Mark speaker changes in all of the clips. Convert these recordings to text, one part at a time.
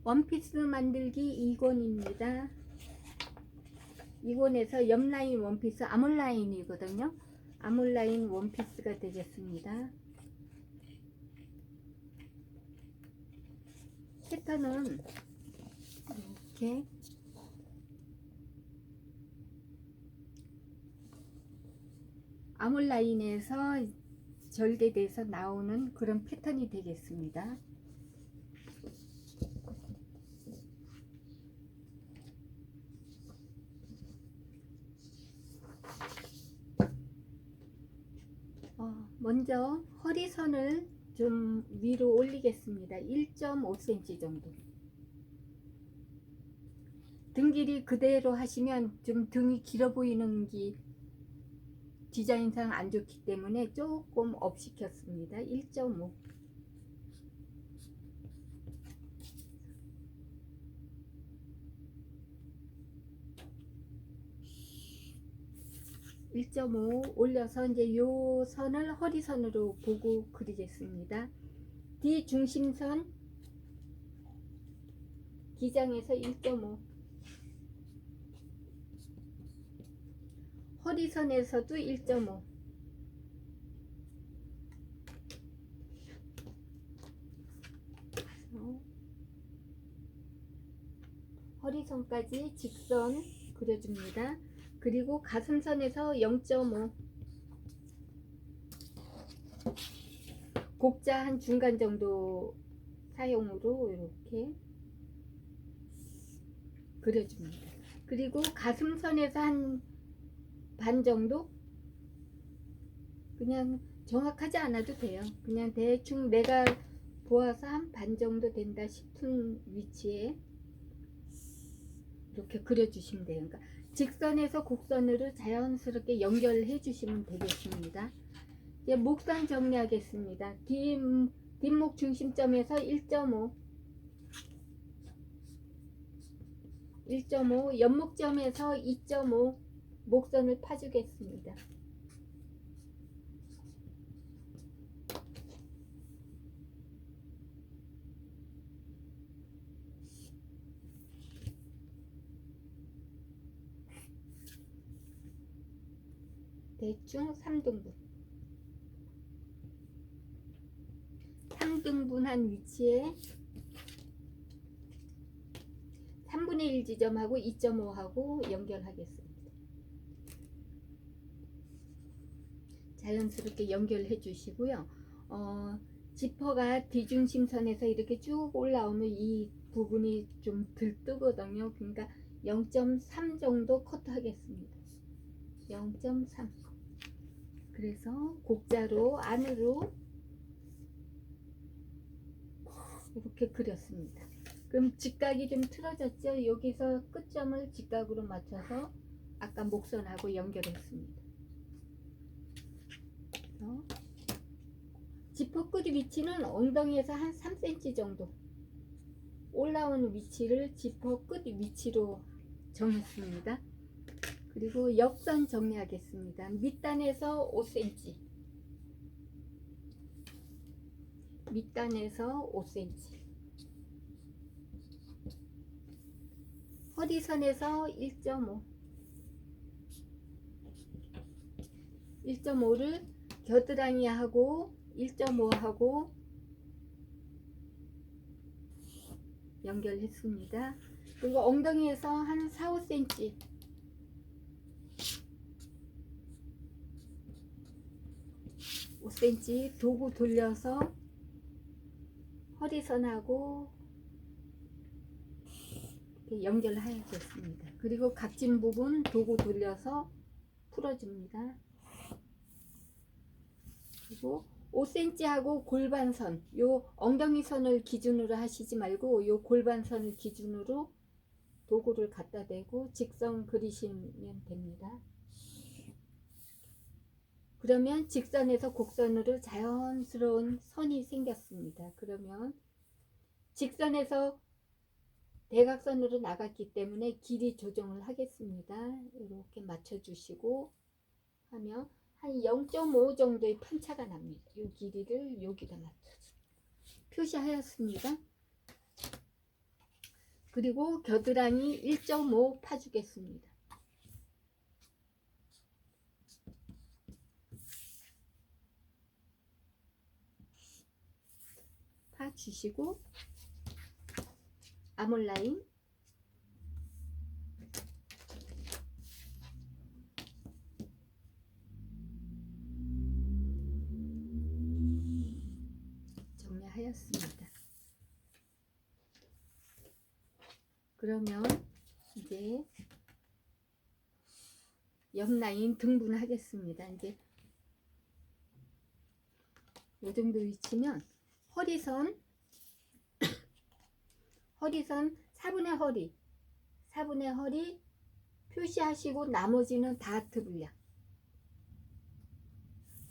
Speaker 1: 원피스 만들기 2권입니다. 2권에서 옆라인 원피스 아몰라인이거든요. 아몰라인 원피스가 되겠습니다. 패턴은 이렇게 아몰라인에서 절개돼서 나오는 그런 패턴이 되겠습니다. 먼저 허리선을 좀 위로 올리겠습니다. 1.5cm 정도. 등 길이 그대로 하시면 좀 등이 길어 보이는 게 디자인상 안 좋기 때문에 조금 업 시켰습니다. 1.5. 1.5 올려서 이제 요 선을 허리선으로 보고 그리겠습니다. 뒤 중심선 기장에서 1.5, 허리선에서도 1.5, 허리선까지 직선 그려줍니다. 그리고 가슴선에서 0.5, 곡자 한 중간 정도 사용으로 이렇게 그려줍니다. 그리고 가슴선에서 한 반 정도, 그냥 정확하지 않아도 돼요. 그냥 대충 내가 보아서 한 반 정도 된다 싶은 위치에 이렇게 그려주시면 돼요. 그러니까 직선에서 곡선으로 자연스럽게 연결해 주시면 되겠습니다. 이제 목선 정리하겠습니다. 뒷목 중심점에서 1.5, 1.5, 옆목점에서 2.5 목선을 파주겠습니다. 대충 3등분. 3등분한 위치에 3분의 1 지점하고 2.5하고 연결하겠습니다. 자연스럽게 연결해 주시고요. 지퍼가 뒤중심선에서 이렇게 쭉 올라오면 이 부분이 좀 들뜨거든요. 그러니까 0.3 정도 커트하겠습니다. 0.3. 그래서 곡자로 안으로 이렇게 그렸습니다. 그럼 직각이 좀 틀어졌죠? 여기서 끝점을 직각으로 맞춰서 아까 목선하고 연결했습니다. 지퍼 끝 위치는 엉덩이에서 한 3cm 정도 올라오는 위치를 지퍼 끝 위치로 정했습니다. 그리고 옆선 정리하겠습니다. 밑단에서 5cm, 밑단에서 5cm, 허리선에서 1.5, 1.5를 겨드랑이하고 1.5하고 연결했습니다. 그리고 엉덩이에서 한 4, 5cm, 5cm 도구 돌려서 허리선하고 이렇게 연결하겠습니다. 그리고 각진 부분 도구 돌려서 풀어줍니다. 그리고 5cm하고 골반선, 요 엉덩이 선을 기준으로 하시지 말고 요 골반선을 기준으로 도구를 갖다 대고 직선 그리시면 됩니다. 그러면 직선에서 곡선으로 자연스러운 선이 생겼습니다. 그러면 직선에서 대각선으로 나갔기 때문에 길이 조정을 하겠습니다. 이렇게 맞춰주시고 하면 한 0.5 정도의 편차가 납니다. 이 길이를 여기다 맞춰서 표시하였습니다. 그리고 겨드랑이 1.5 파주겠습니다. 파주시고 아몰라인 정리하였습니다. 그러면 이제 옆 라인 등분하겠습니다. 이제 이 정도 위치면 허리선 4분의 허리 표시하시고 나머지는 다트 분량.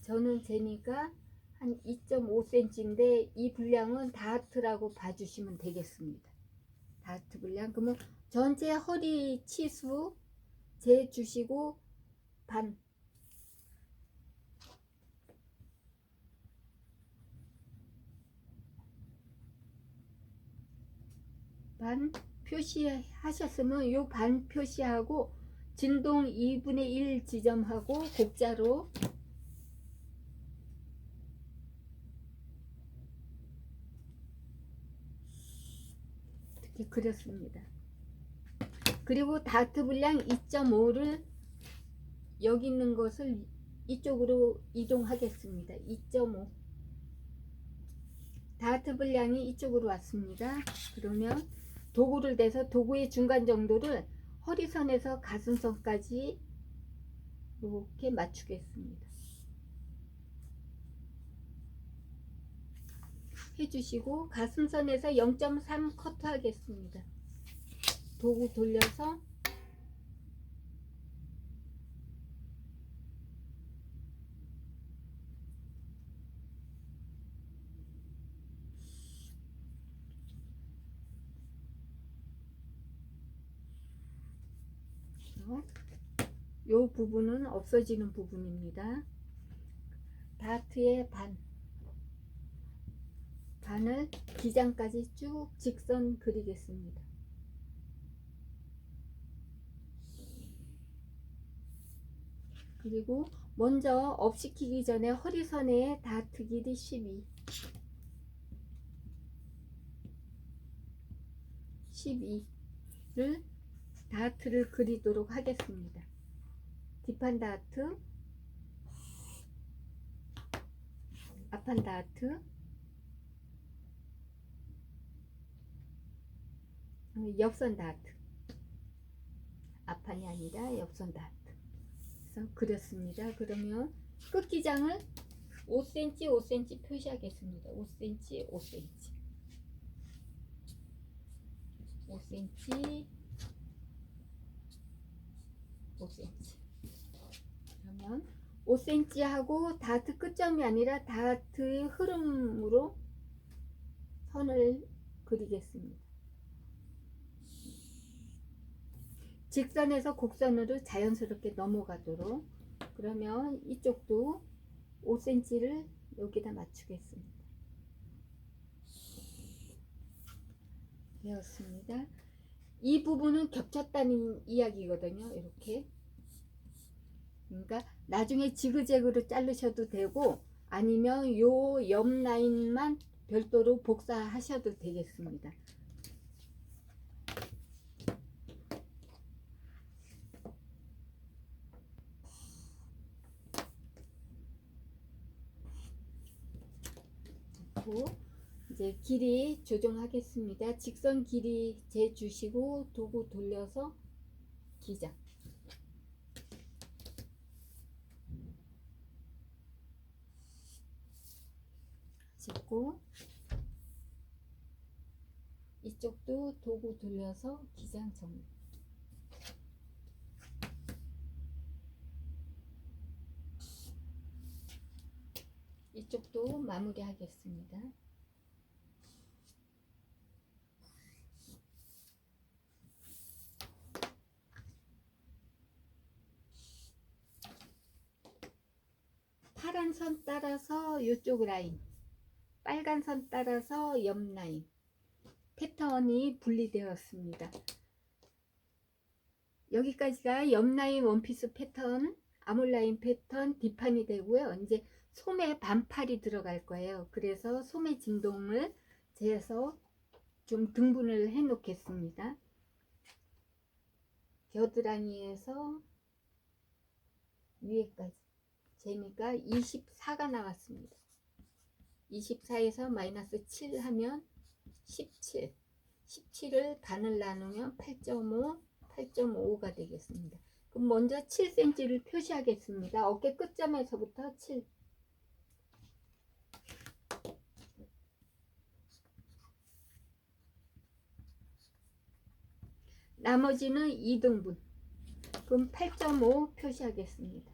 Speaker 1: 저는 재니까 한 2.5cm인데 이 분량은 다트라고 봐주시면 되겠습니다. 다트 분량. 그러면 전체 허리 치수 재주시고 반 표시하셨으면 요 반 표시하고 진동 2분의 1 지점하고 곡자로 이렇게 그렸습니다. 그리고 다트 분량 2.5를 여기 있는 것을 이쪽으로 이동하겠습니다. 2.5 다트 분량이 이쪽으로 왔습니다. 그러면 도구를 대서 도구의 중간 정도를 허리선에서 가슴선까지 이렇게 맞추겠습니다. 해주시고 가슴선에서 0.3 커트 하겠습니다. 도구 돌려서 요 부분은 없어지는 부분입니다. 다트의 반을 기장까지 쭉 직선 그리겠습니다. 그리고 먼저 업시키기 전에 허리선에 다트 길이 12를 다트를 그리도록 하겠습니다. 뒷판 다트, 앞판 다트, 옆선 다트, 앞판이 아니라 옆선 다트. 그래서 그렸습니다. 그러면 끝기장을 5cm, 5cm 표시하겠습니다. 5cm, 5cm, 5cm, 5cm. 그러면 5cm 하고 다트 끝점이 아니라 다트의 흐름으로 선을 그리겠습니다. 직선에서 곡선으로 자연스럽게 넘어가도록. 그러면 이쪽도 5cm를 여기다 맞추겠습니다. 되었습니다. 이 부분은 겹쳤다는 이야기거든요. 이렇게. 그러니까 나중에 지그재그로 자르셔도 되고 아니면 요 옆 라인만 별도로 복사하셔도 되겠습니다. 이제 길이 조정하겠습니다. 직선 길이 재주시고 도구 돌려서 기장 찍고 이쪽도 도구 돌려서 기장 정리. 이쪽도 마무리 하겠습니다. 파란 선 따라서 이쪽 라인, 빨간 선 따라서 옆 라인, 패턴이 분리되었습니다. 여기까지가 옆라인 원피스 패턴, 아몰라인 패턴 뒷판이 되고요. 이제 소매 반팔이 들어갈 거예요. 그래서 소매 진동을 재서 좀 등분을 해 놓겠습니다. 겨드랑이에서 위에까지 재니까 24가 나왔습니다. 24에서 마이너스 7 하면 17, 17을 반을 나누면 8.5, 8.5가 되겠습니다. 그럼 먼저 7cm를 표시하겠습니다. 어깨 끝점에서부터 7. 나머지는 2등분. 그럼 8.5 표시하겠습니다.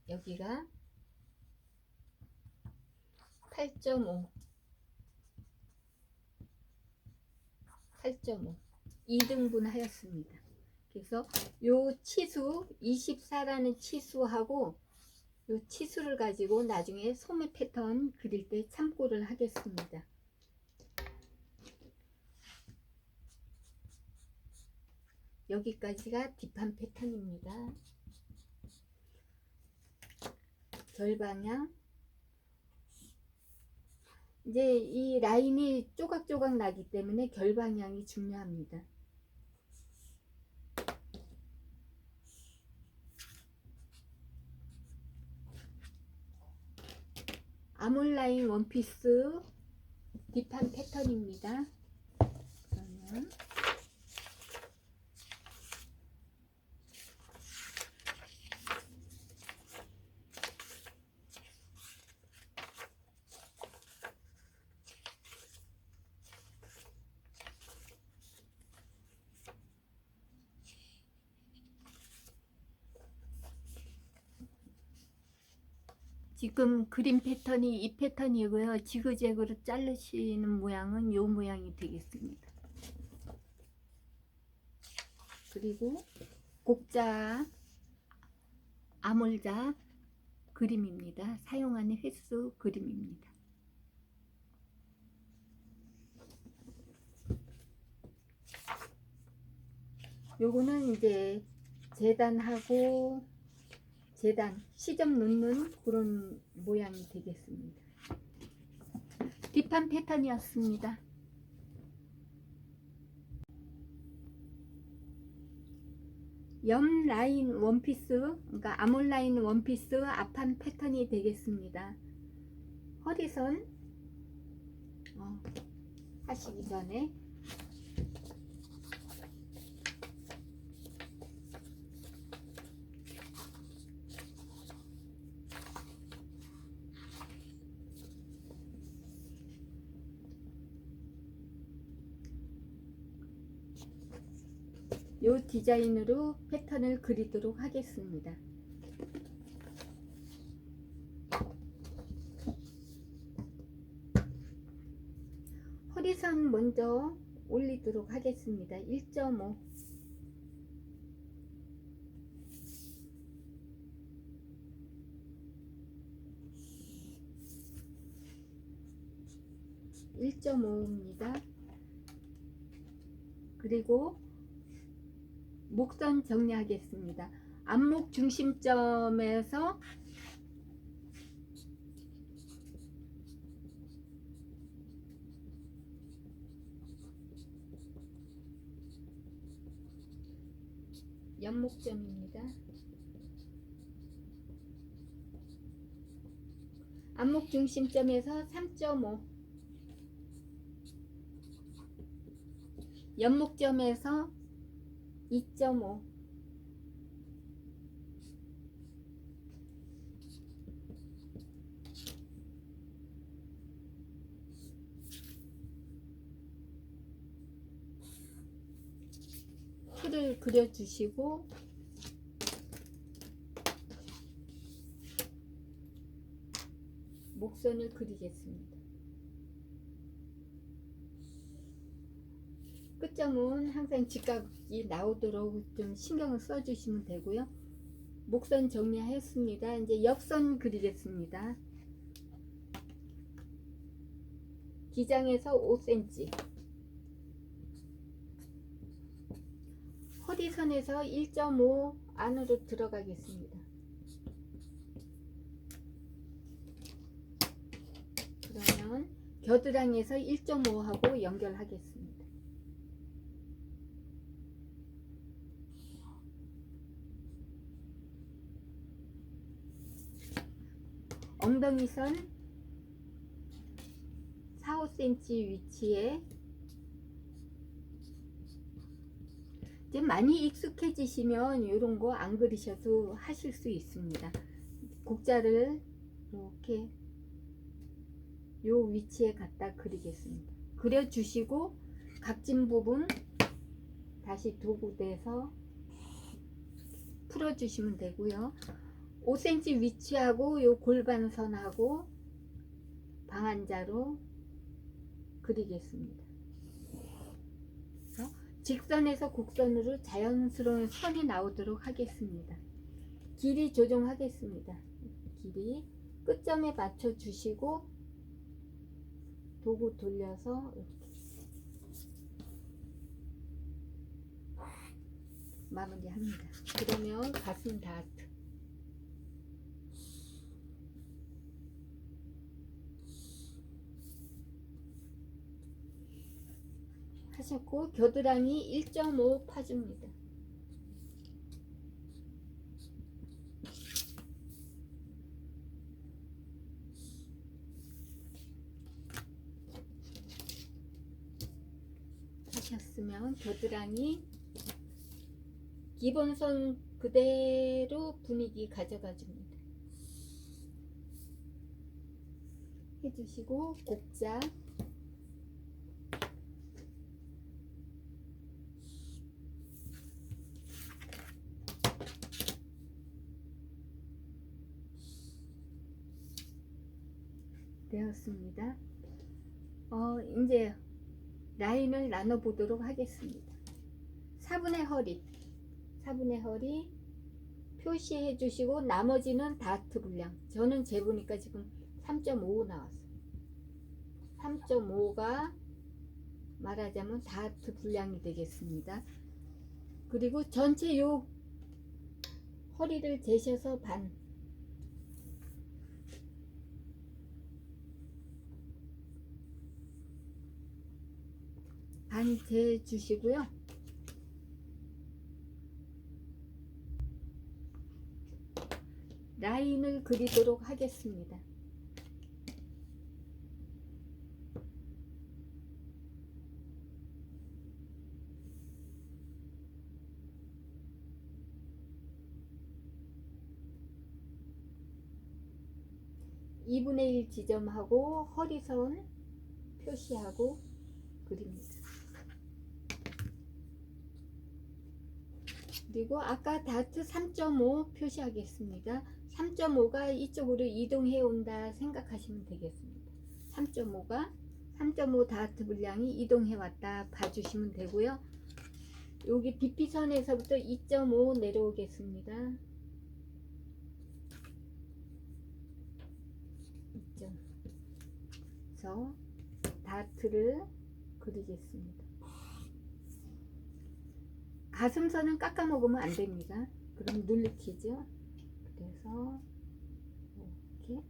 Speaker 1: 여기가 8.5, 8.5 2등분 하였습니다. 그래서 요 치수 24라는 치수하고 요 치수를 가지고 나중에 소매 패턴 그릴 때 참고를 하겠습니다. 여기까지가 뒷판 패턴입니다. 결방향. 이제 이 라인이 조각조각 나기 때문에 결방향이 중요합니다. 아몰라인 원피스 뒷판 패턴입니다. 그러면 지금 그림 패턴이 이 패턴이고요. 지그재그로 자르시는 모양은 이 모양이 되겠습니다. 그리고 곡자 아몰자 그림입니다. 사용하는 횟수 그림입니다. 요거는 이제 재단하고 재단 시접 놓는 그런 모양이 되겠습니다. 뒷판 패턴이었습니다. 옆 라인 원피스, 그러니까 아몰라인 원피스 앞판 패턴이 되겠습니다. 허리선 하시기 전에 요 디자인으로 패턴을 그리도록 하겠습니다. 허리선 먼저 올리도록 하겠습니다. 1.5 1.5입니다. 그리고 목선 정리하겠습니다. 안목 중심점에서 연목점입니다. 안목 중심점에서 3.5 연목점에서 2.5 틀을 그려주시고 목선을 그리겠습니다. 끝점은 항상 직각이 나오도록 좀 신경을 써주시면 되고요. 목선 정리하였습니다. 이제 옆선 그리겠습니다. 기장에서 5cm, 허리선에서 1.5 안으로 들어가겠습니다. 그러면 겨드랑이에서 1.5 하고 연결하겠습니다. 엉덩이선 4, 5cm 위치에 이제 많이 익숙해지시면 이런 거 안 그리셔도 하실 수 있습니다. 곡자를 이렇게 요 위치에 갖다 그리겠습니다. 그려주시고 각진 부분 다시 도구대서 풀어주시면 되고요. 5cm 위치하고 요 골반선하고 방한자로 그리겠습니다. 직선에서 곡선으로 자연스러운 선이 나오도록 하겠습니다. 길이 조정하겠습니다. 길이 끝점에 맞춰 주시고 도구 돌려서 이렇게 마무리합니다. 그러면 가슴 다트 하셨고 겨드랑이 1.5 파줍니다. 하셨으면 겨드랑이 기본선 그대로 분위기 가져가 줍니다. 해주시고 곡자 되었습니다. 이제 라인을 나눠 보도록 하겠습니다. 4분의 허리 표시해 주시고 나머지는 다트 분량. 저는 재보니까 지금 3.5 나왔어요. 3.5가 말하자면 다트 분량이 되겠습니다. 그리고 전체 요 허리를 재셔서 반 재주시고요. 라인을 그리도록 하겠습니다. (2분의 1) 지점하고 허리선 표시하고 그립니다. 그리고 아까 다트 3.5 표시하겠습니다. 3.5가 이쪽으로 이동해 온다 생각하시면 되겠습니다. 3.5 다트 분량이 이동해 왔다 봐주시면 되고요. 여기 BP선에서부터 2.5 내려오겠습니다. 2.5에서 다트를 그리겠습니다. 가슴선은 깎아 먹으면 안 됩니다. 그럼 눌리키죠. 그래서 이렇게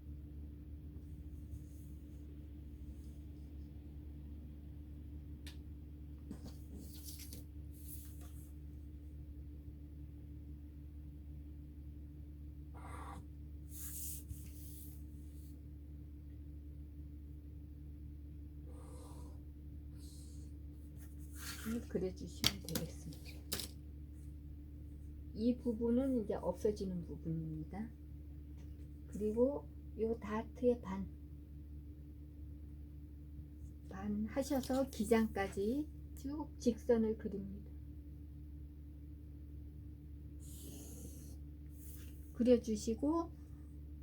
Speaker 1: 그려주시면 되겠습니다. 이 부분은 이제 없어지는 부분입니다. 그리고 요 다트의 반 하셔서 기장까지 쭉 직선을 그립니다. 그려주시고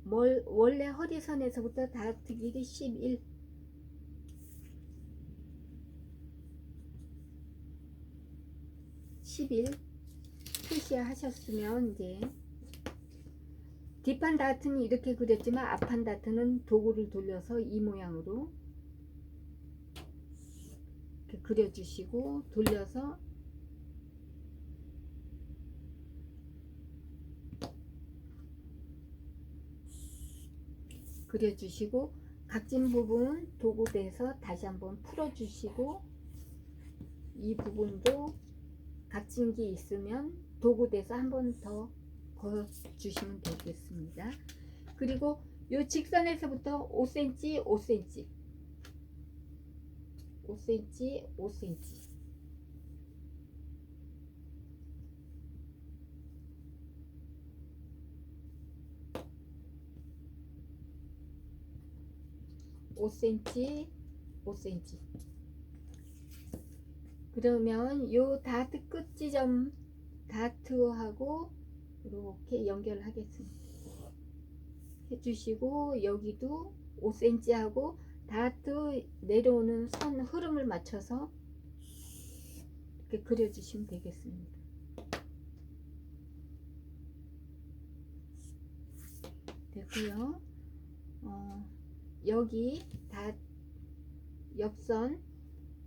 Speaker 1: 원래 허리선에서부터 다트 길이 11 표시하셨으면 이제 뒷판 다트는 이렇게 그렸지만 앞판 다트는 도구를 돌려서 이 모양으로 이렇게 그려주시고 돌려서 그려주시고 각진 부분 도구대서 다시 한번 풀어주시고 이 부분도 각진기 있으면 도구대서 한 번 더 그어주시면 되겠습니다. 그리고 이 직선에서부터 5cm, 5cm, 5cm, 5cm (5cm) 5cm 그러면 요 다트 끝 지점 다트하고 이렇게 연결하겠습니다. 해주시고 여기도 5cm 하고 다트 내려오는 선 흐름을 맞춰서 이렇게 그려주시면 되겠습니다. 됐고요. 여기 다 옆선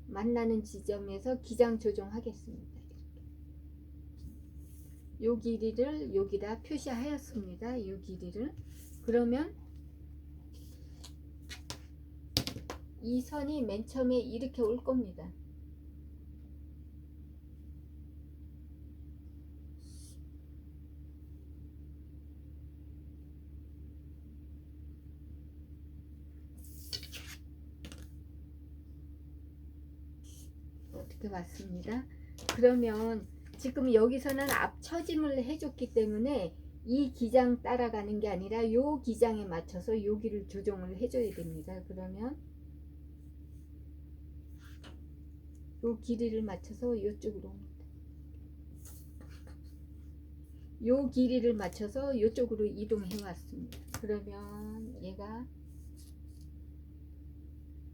Speaker 1: 만나는 지점에서 기장 조정하겠습니다. 요 길이를 여기다 표시하였습니다. 요 길이를. 그러면 이 선이 맨 처음에 이렇게 올 겁니다. 이렇게 왔습니다. 그러면 지금 여기서는 앞처짐을 해줬기 때문에 이 기장 따라가는 게 아니라 요 기장에 맞춰서 여기를 조정을 해줘야 됩니다. 그러면 요 길이를 맞춰서 이쪽으로 옵니다. 요 길이를 맞춰서 이쪽으로 이동해 왔습니다. 그러면 얘가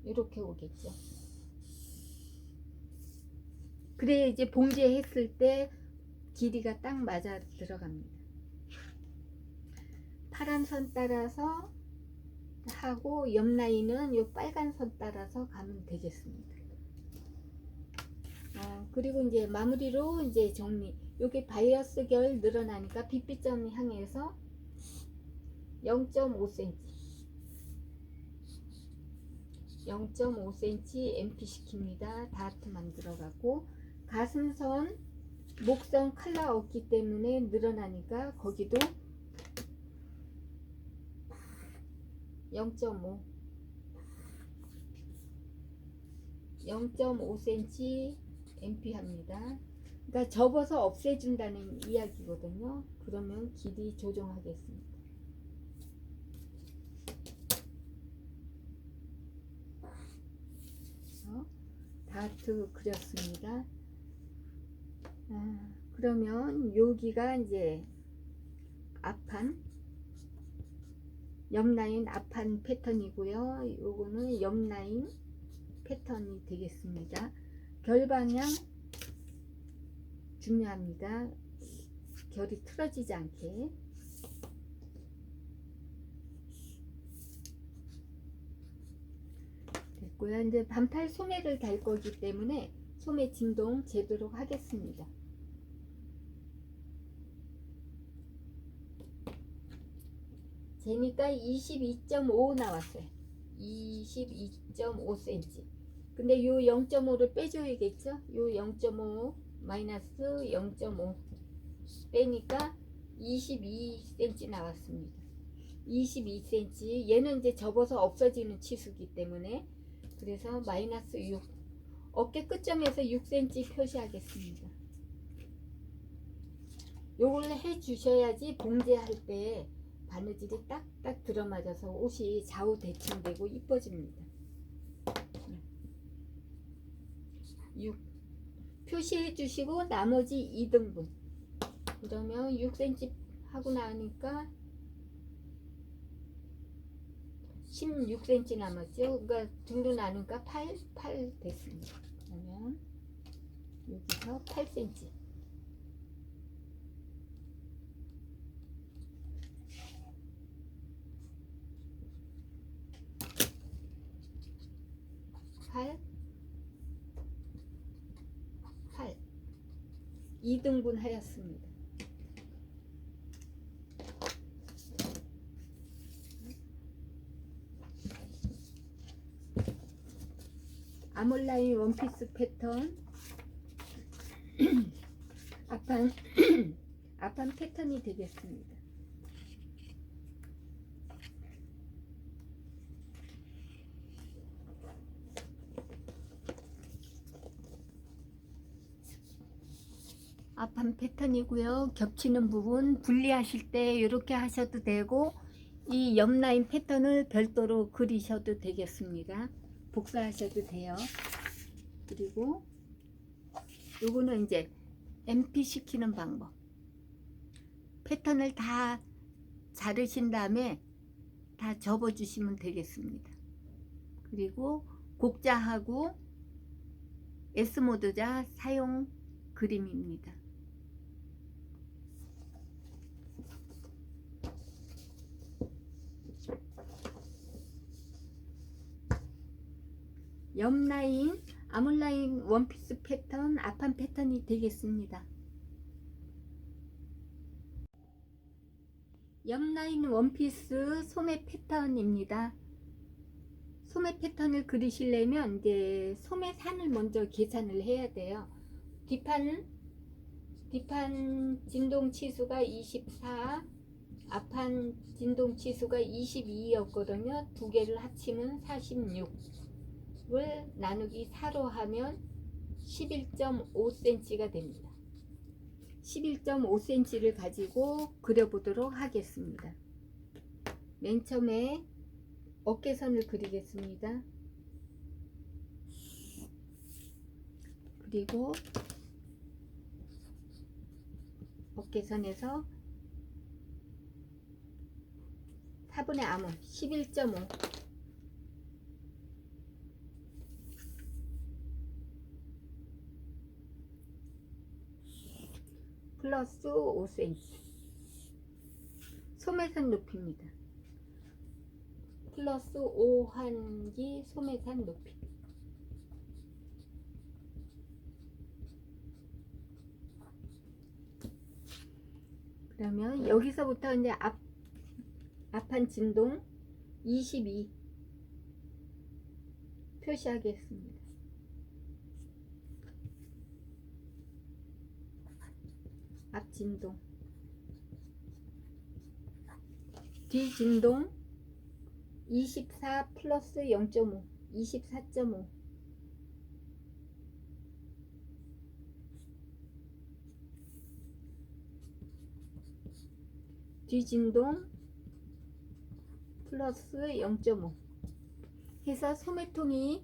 Speaker 1: 이렇게 오겠죠. 그래야 이제 봉제했을 때 길이가 딱 맞아 들어갑니다. 파란 선 따라서 하고 옆 라인은 요 빨간 선 따라서 가면 되겠습니다. 그리고 이제 마무리로 이제 정리. 여기 바이어스 결 늘어나니까 빗빗점 향해서 0.5cm 0.5cm MP 시킵니다. 다트 만들어가고 가슴선 목선 칼라 없기 때문에 늘어나니까 거기도 0.5 0.5cm MP 합니다. 그러니까 접어서 없애준다는 이야기거든요. 그러면 길이 조정하겠습니다. 다트 그렸습니다. 그러면 여기가 이제 앞판 옆라인 앞판 패턴이고요. 요거는 옆라인 패턴이 되겠습니다. 결방향 중요합니다. 결이 틀어지지 않게. 됐고요. 이제 반팔 소매를 달 거기 때문에 소매 진동 재도록 하겠습니다. 재니까 22.5 나왔어요. 22.5cm. 근데 요 0.5를 빼줘야겠죠? 요 0.5 마이너스 0.5 빼니까 22cm 나왔습니다. 22cm. 얘는 이제 접어서 없어지는 치수기 때문에 그래서 마이너스 6. 어깨 끝점에서 6cm 표시하겠습니다. 요걸 해 주셔야지 봉제할 때 바느질이 딱딱 들어맞아서 옷이 좌우 대칭되고 이뻐집니다. 6 표시해 주시고 나머지 2등분 그러면 6cm 하고 나니까 16cm 남았죠. 그러니까 등도 나누니까 8 됐습니다. 그러면 여기서 8cm 2등분 하였습니다. 아몰라인 원피스 패턴 앞판 패턴이 되겠습니다. 앞판 패턴이고요. 겹치는 부분 분리하실 때 이렇게 하셔도 되고, 이 옆 라인 패턴을 별도로 그리셔도 되겠습니다. 복사하셔도 돼요. 그리고 요거는 이제 MP 시키는 방법. 패턴을 다 자르신 다음에 다 접어 주시면 되겠습니다. 그리고 곡자하고 S모드자 사용 그림입니다. 옆 라인 아몰라인 원피스 패턴 앞판 패턴이 되겠습니다. 옆 라인 원피스 소매 패턴입니다. 소매 패턴을 그리시려면 이제 소매 산을 먼저 계산을 해야 돼요. 뒷판 진동 치수가 24, 앞판 진동 치수가 22였거든요. 두 개를 합치면 46을 나누기 4로 하면 11.5cm가 됩니다. 11.5cm를 가지고 그려보도록 하겠습니다. 맨 처음에 어깨선을 그리겠습니다. 그리고 어깨선에서 4분의 암호 11.5 플러스 5cm 소매선 높이입니다. 플러스 5한기 소매선 높이. 그러면 여기서부터 이제 앞판 진동 22 표시하겠습니다. 앞 진동, 뒤 진동 24 플러스 0.5 24.5 뒤 진동 플러스 0.5 해서 소매통이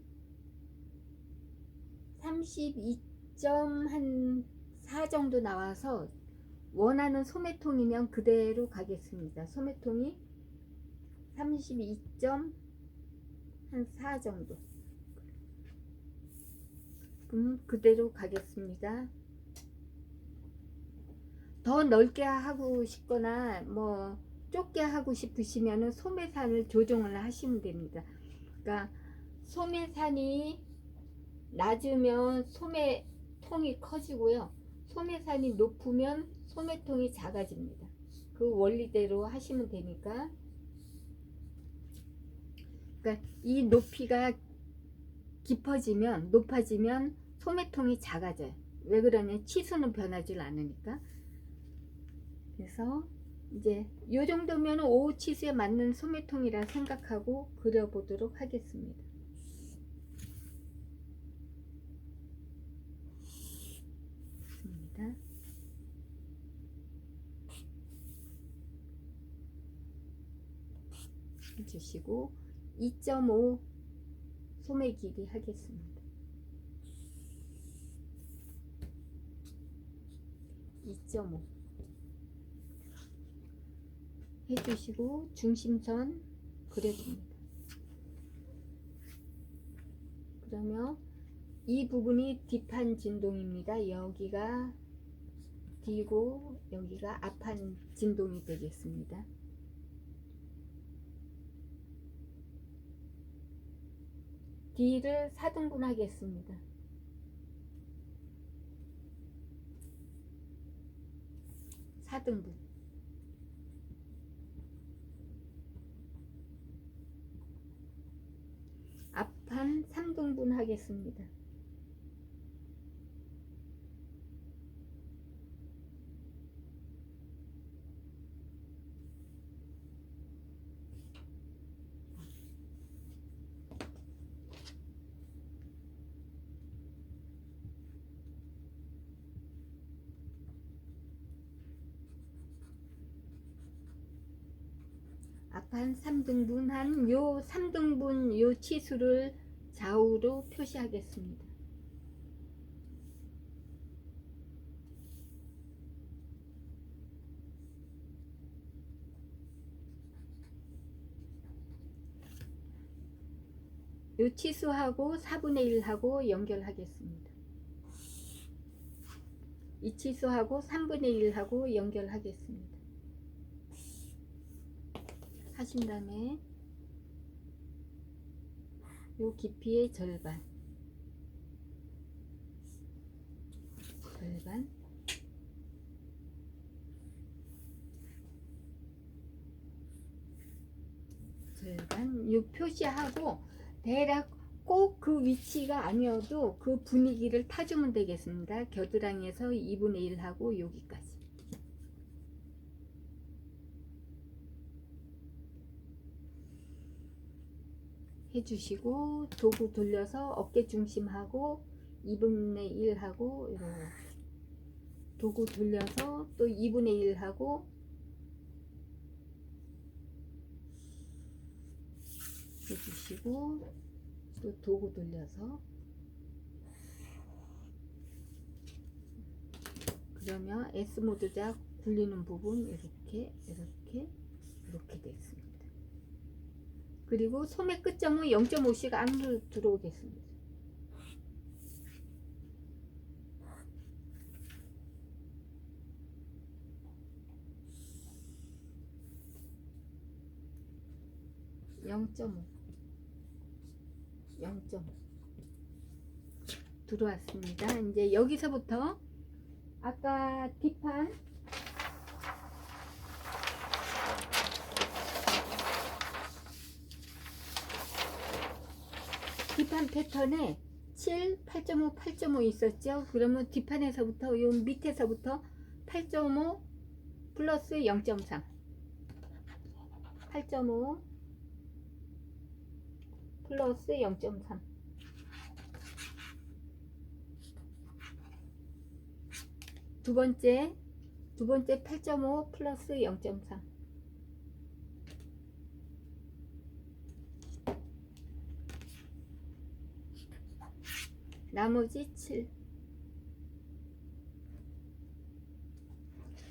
Speaker 1: 32.4 정도 나와서 원하는 소매통이면 그대로 가겠습니다. 소매통이 32.4 정도 그대로 가겠습니다. 더 넓게 하고 싶거나 뭐 좁게 하고 싶으시면 소매산을 조정을 하시면 됩니다. 그러니까 소매산이 낮으면 소매통이 커지고요. 소매산이 높으면 소매통이 작아집니다. 그 원리대로 하시면 되니까. 그러니까 이 높이가 높아지면 소매통이 작아져요. 왜 그러냐? 치수는 변하지 않으니까. 그래서 이제 이 정도면 5 치수에 맞는 소매통이라 생각하고 그려보도록 하겠습니다. 해주시고 2.5 소매 길이 하겠습니다. 2.5 해주시고 중심선 그려줍니다. 그러면 이 부분이 뒷판 진동입니다. 여기가 뒤고 여기가 앞판 진동이 되겠습니다. 뒤를 4등분 하겠습니다. 4등분. 앞판 3등분 하겠습니다. 앞판 3등분 한 요 3등분 요 치수를 좌우로 표시하겠습니다. 요 치수하고 4분의 1하고 연결하겠습니다. 이 치수하고 3분의 1하고 연결하겠습니다. 하신 다음에 요 깊이의 절반 요 표시하고 대략 꼭 그 위치가 아니어도 그 분위기를 타주면 되겠습니다. 겨드랑이에서 2분의 1하고 여기까지. 해주시고 도구 돌려서 어깨 중심하고 2분의 1하고 이렇게 도구 돌려서 또 2분의 1하고 해주시고 또 도구 돌려서 그러면 S모드 작 굴리는 부분 이렇게 됐습니다. 그리고 소매 끝점은 0.5씩 안으로 들어오겠습니다. (0.5) 들어왔습니다. 이제 여기서부터 아까 뒷판 패턴에 7, 8.5, 8.5 있었죠. 그러면 뒷판에서부터 요 밑에서부터 8.5 플러스 0.3 8.5 플러스 0.3 두 번째 8.5 플러스 0.3 나머지 7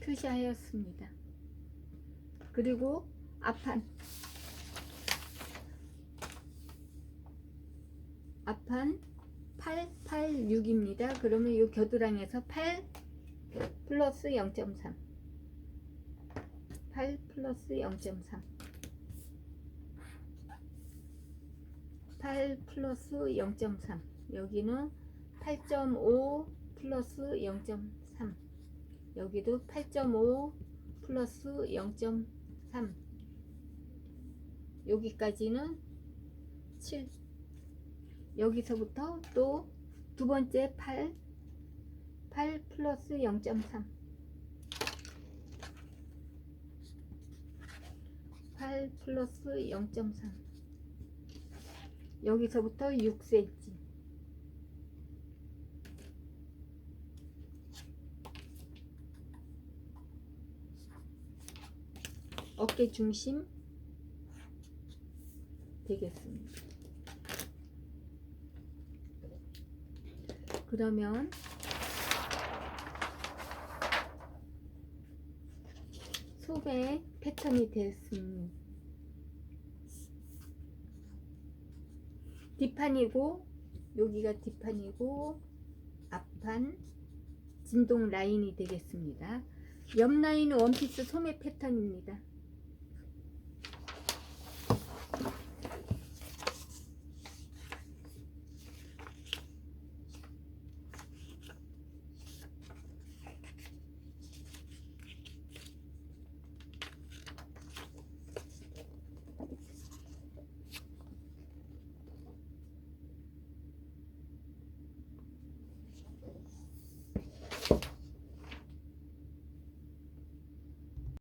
Speaker 1: 표시하였습니다. 그리고 앞판 8, 8, 6입니다. 그러면 이 겨드랑이에서 8 플러스 0.3 8 플러스 0.3 8 플러스 0.3 여기는 8.5 플러스 0.3 여기도 8.5 플러스 0.3 여기까지는 7 여기서부터 또 두 번째 8 플러스 0.3 8 플러스 0.3 여기서부터 6cm 어깨 중심 되겠습니다. 그러면 소매 패턴이 됐습니다. 뒷판이고 여기가 뒷판이고 앞판 진동 라인이 되겠습니다. 옆 라인은 원피스 소매 패턴입니다.